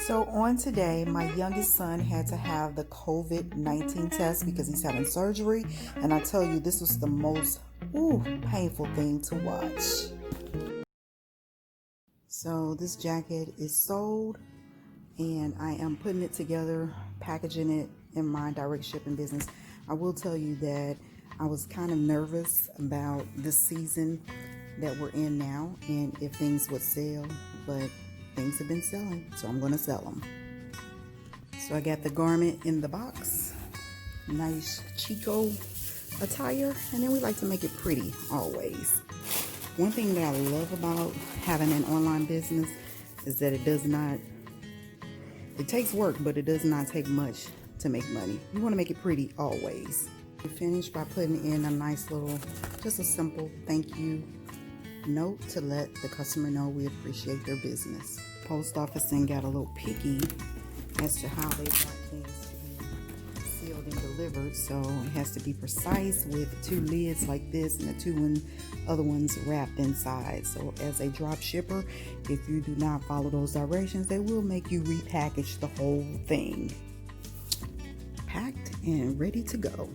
So on today, my youngest son had to have the COVID-19 test because he's having surgery. And I tell you, this was the most painful thing to watch. So this jacket is sold and I am putting it together, packaging it in my direct shipping business. I will tell you that I was kind of nervous about the season that we're in now and if things would sell, but things have been selling, so I'm going to sell them. So I got the garment in the box, nice Chico attire, and then we like to make it pretty always. One thing that I love about having an online business is that it takes work, but it does not take much to make money. You want to make it pretty always. We finished by putting in a nice little, just a simple thank you note to let the customer know we appreciate their business. Post office then got a little picky as to how they want things to be sealed and delivered, so it has to be precise with 2 lids like this and the 2 other ones wrapped inside. So as a drop shipper, if you do not follow those directions, they will make you repackage the whole thing. Packed and ready to go.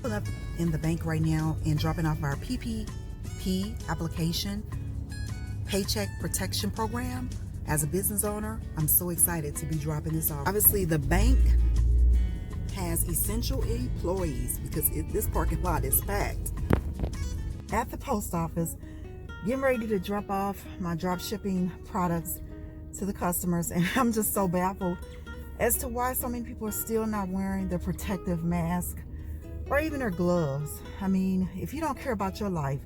Up in the bank right now and dropping off our PPP application, Paycheck Protection Program. As a business owner, I'm so excited to be dropping this off. Obviously, the bank has essential employees because this parking lot is packed. At the post office, getting ready to drop off my drop shipping products to the customers, and I'm just so baffled as to why so many people are still not wearing their protective mask or even their gloves. I mean, if you don't care about your life,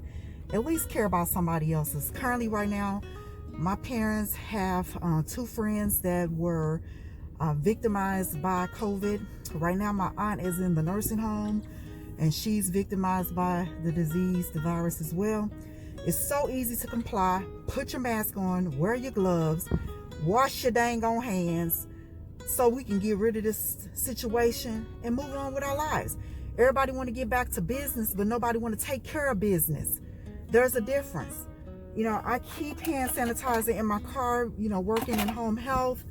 at least care about somebody else's. Currently right now, my parents have 2 friends that were victimized by COVID. Right now, my aunt is in the nursing home and she's victimized by the disease, the virus as well. It's so easy to comply. Put your mask on, wear your gloves, wash your dang on hands so we can get rid of this situation and move on with our lives. Everybody want to get back to business, but nobody want to take care of business. There's a difference. You know, I keep hand sanitizer in my car, you know, working in home health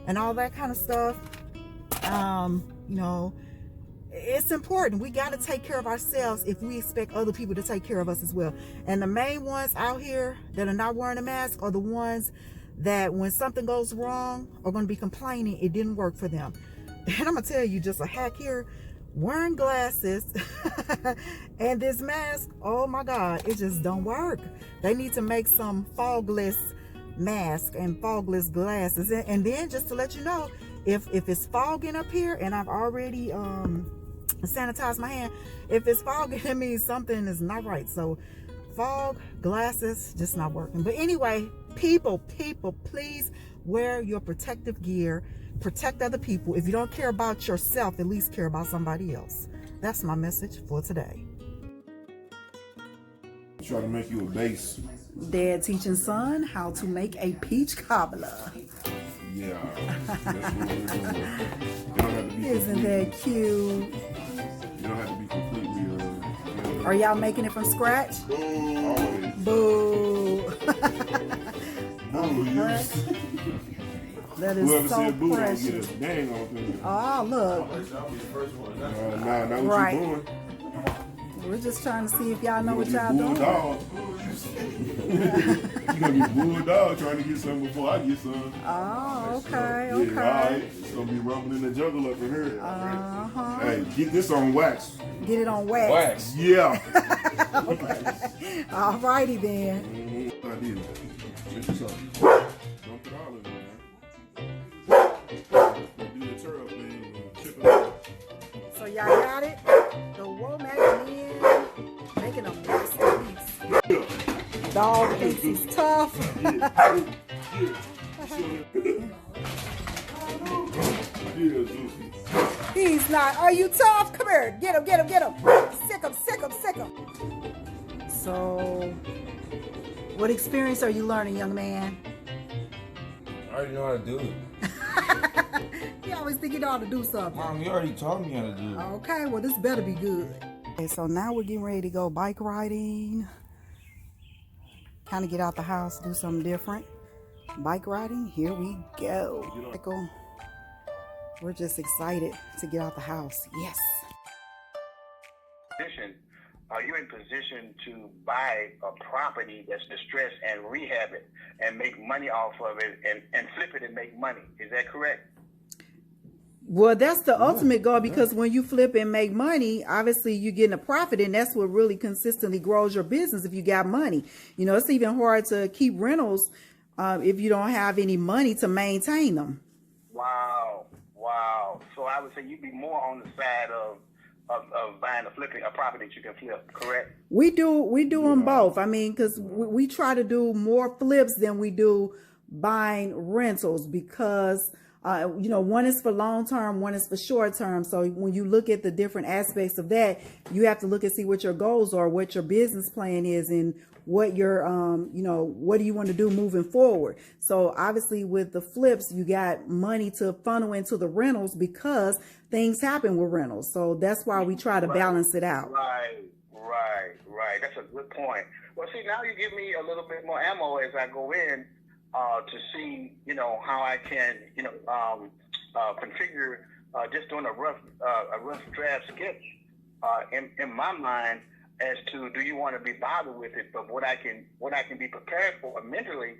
and all that kind of stuff. You know, it's important. We got to take care of ourselves if we expect other people to take care of us as well. And the main ones out here that are not wearing a mask are the ones that when something goes wrong are going to be complaining it didn't work for them. And I'm going to tell you just a hack here. Wearing glasses and this mask, oh my God, it just don't work. They need to make some fogless mask and fogless glasses. And then just to let you know, if it's fogging up here and I've already sanitized my hand, if it's fogging, it means something is not right. So fog glasses just not working. But anyway, people, please wear your protective gear. Protect other people. If you don't care about yourself, at least care about somebody else. That's my message for today. Try to make you a base. Dad teaching son how to make a peach cobbler. Yeah, that's what we're doing. You don't have to be Isn't that cute? You don't have to be completely. Are y'all making it from scratch? Always. Boo. Boo. That is Whoever so said boo precious. don't get a dang on thing. Oh, look. Nah, not what Right. you doing. We're just trying to see if y'all know what y'all doing. doing. You're going to be bulldog trying to get some before I get some. Oh, okay, Yeah, okay. all right. It's going to be rumbling the jungle up in here. Uh-huh. Hey, get this on wax. Get it on wax. Yeah. All righty then. I did it. Check this out. Don't put all of it, man. Do the turtle thing and chip it up. So y'all got it? The Womack men making a masterpiece. Dog thinks he's tough. He's not. Are you tough? Come here. Get him, get him, get him. Sick him, sick him, sick him. So, what experience are you learning, young man? I already know how to do it. You always think you know how to do something. Mom, you already taught me how to do it. Okay, well, this better be good. Okay, so now we're getting ready to go bike riding. Kind of get out the house, do something different. Bike riding, here we go. We're just excited to get out the house. Yes. Are you in position to buy a property that's distressed and rehab it and make money off of it and flip it and make money? Is that correct? Well, that's the ultimate goal, because when you flip and make money, obviously you're getting a profit, and that's what really consistently grows your business if you got money. You know, it's even hard to keep rentals if you don't have any money to maintain them. Wow. So I would say you'd be more on the side of buying or flipping a property that you can flip, correct? We do them both. I mean, because we try to do more flips than we do buying rentals, because one is for long term, one is for short term. So when you look at the different aspects of that, you have to look and see what your goals are, what your business plan is, and what your what do you want to do moving forward. So obviously with the flips, you got money to funnel into the rentals because things happen with rentals. So that's why we try to balance it out. Right. That's a good point. Well, see, now you give me a little bit more ammo as I go in to see, how I can, configure just doing a rough draft sketch in my mind as to, do you want to be bothered with it? But what I can be prepared for mentally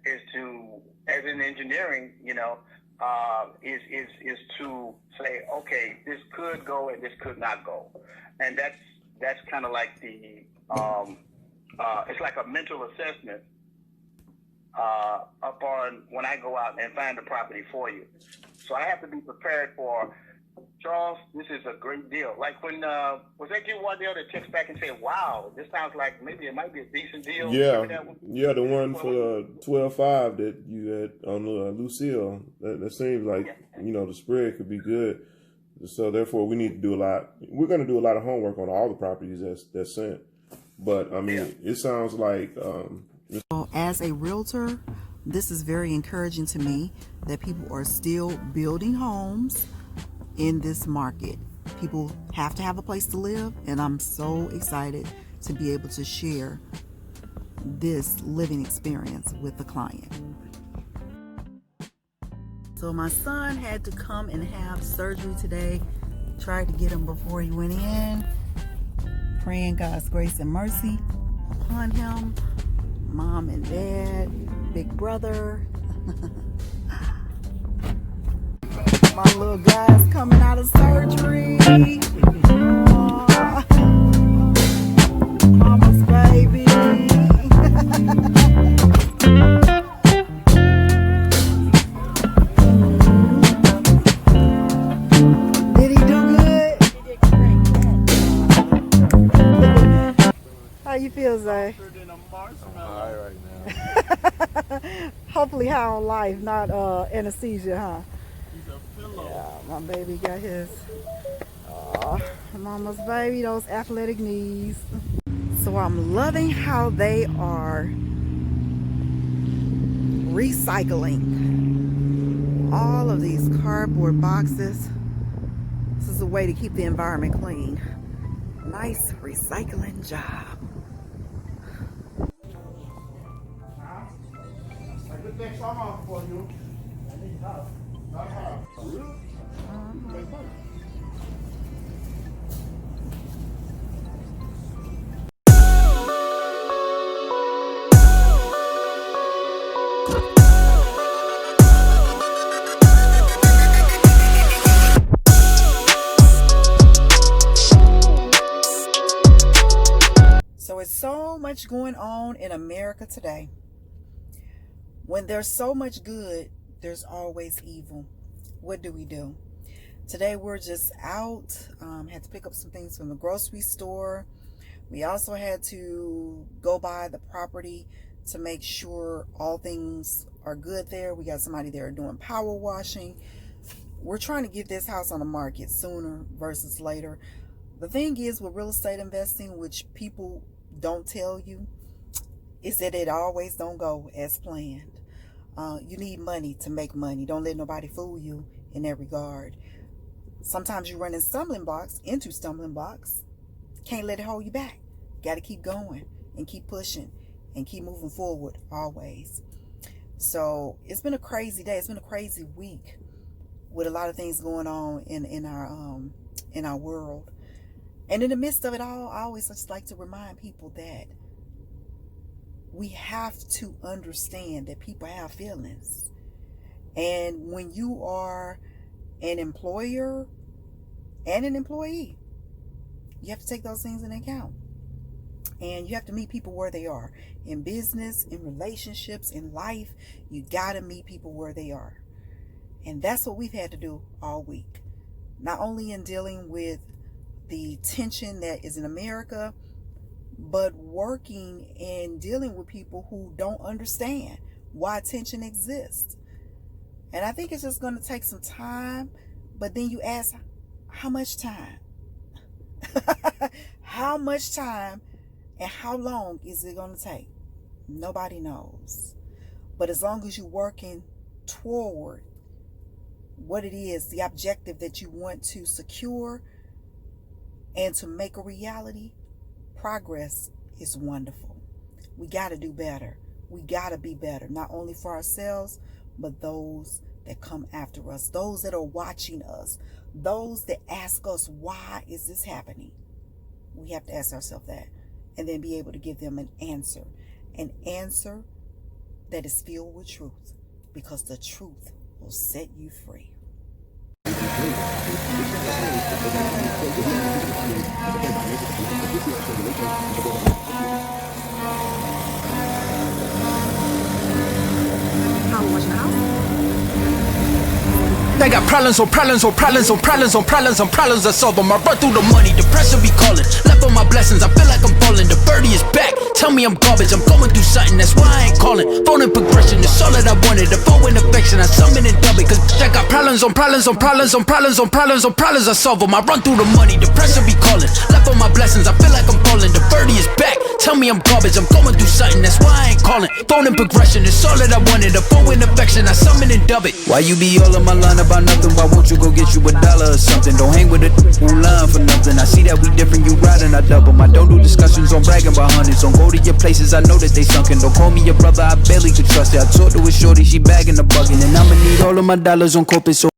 is to, as in engineering, is to say, okay, this could go and this could not go, and that's kind of like the it's like a mental assessment upon when I go out and find a property for you. So I have to be prepared for, Charles, this is a great deal. Like when, was that you one day that texts back and said, wow, this sounds like maybe it might be a decent deal? Yeah, the one for 12.5 that you had on Lucille, that seems like, the spread could be good. So therefore we need to do we're going to do a lot of homework on all the properties that's sent. But I mean, it sounds like, as a realtor, this is very encouraging to me that people are still building homes in this market. People have to have a place to live, and I'm so excited to be able to share this living experience with the client. So my son had to come and have surgery today. Tried to get him before he went in. Praying God's grace and mercy upon him. Mom and dad, big brother. My little guy's coming out of surgery. Aww. Mama's baby. Did he do good? How you feel, Zay? I'm high right now. Hopefully high on life, not anesthesia, huh? Yeah, my baby got his mama's baby, those athletic knees. So I'm loving how they are recycling all of these cardboard boxes. This is a way to keep the environment clean. Nice recycling job. So it's so much going on in America today. When there's so much good, there's always evil. What do? Today we're just out, had to pick up some things from the grocery store. We also had to go by the property to make sure all things are good there. We got somebody there doing power washing. We're trying to get this house on the market sooner versus later. The thing is with real estate investing, which people don't tell you, is that it always don't go as planned. You need money to make money. Don't let nobody fool you in that regard. Sometimes you run into stumbling blocks. Can't let it hold you back. Got to keep going and keep pushing and keep moving forward always. So it's been a crazy day. It's been a crazy week with a lot of things going on in our world. And in the midst of it all, I always just like to remind people that we have to understand that people have feelings. And when you are an employer and an employee, you have to take those things into account. And you have to meet people where they are. In business, in relationships, in life, you gotta meet people where they are. And that's what we've had to do all week. Not only in dealing with the tension that is in America, but working and dealing with people who don't understand why tension exists. And I think it's just going to take some time. But then you ask, how much time? How much time and how long is it going to take? Nobody knows. But as long as you're working toward what it is, the objective that you want to secure and to make a reality, progress is wonderful. We got to do better. We got to be better, not only for ourselves, but those that come after us, those that are watching us, those that ask us, why is this happening? We have to ask ourselves that and then be able to give them an answer that is filled with truth, because the truth will set you free. They got problems on problems on problems on problems on problems on problems I solve them. I run through the money, the pressure be calling. Left on my blessings, I feel like I'm falling. The birdie is back, tell me I'm garbage. I'm going through something, that's why I ain't calling. Phone in progression, it's all that I wanted. The phone in affection, I summon and dub it. Cause I got problems on problems on problems on problems on problems on problems I solve them. I run through the money, the pressure be calling. Left on my blessings, I feel like I'm falling. The birdie is back, tell me I'm garbage. I'm going through something, that's why I ain't calling. Phone in progression, it's all that I wanted. The phone in affection, I summon and dub it. Why you be all on my line about nothing? Why won't you go get you $1 or something? Don't hang with a who line for nothing. I see that we different, you riding, I double. I don't do discussions on bragging about hundreds. Don't go to your places, I know that they sunken. Don't call me your brother, I barely could trust it. I talked to a shorty, she bagging the bugging. And I'ma need all of my dollars on corporate, so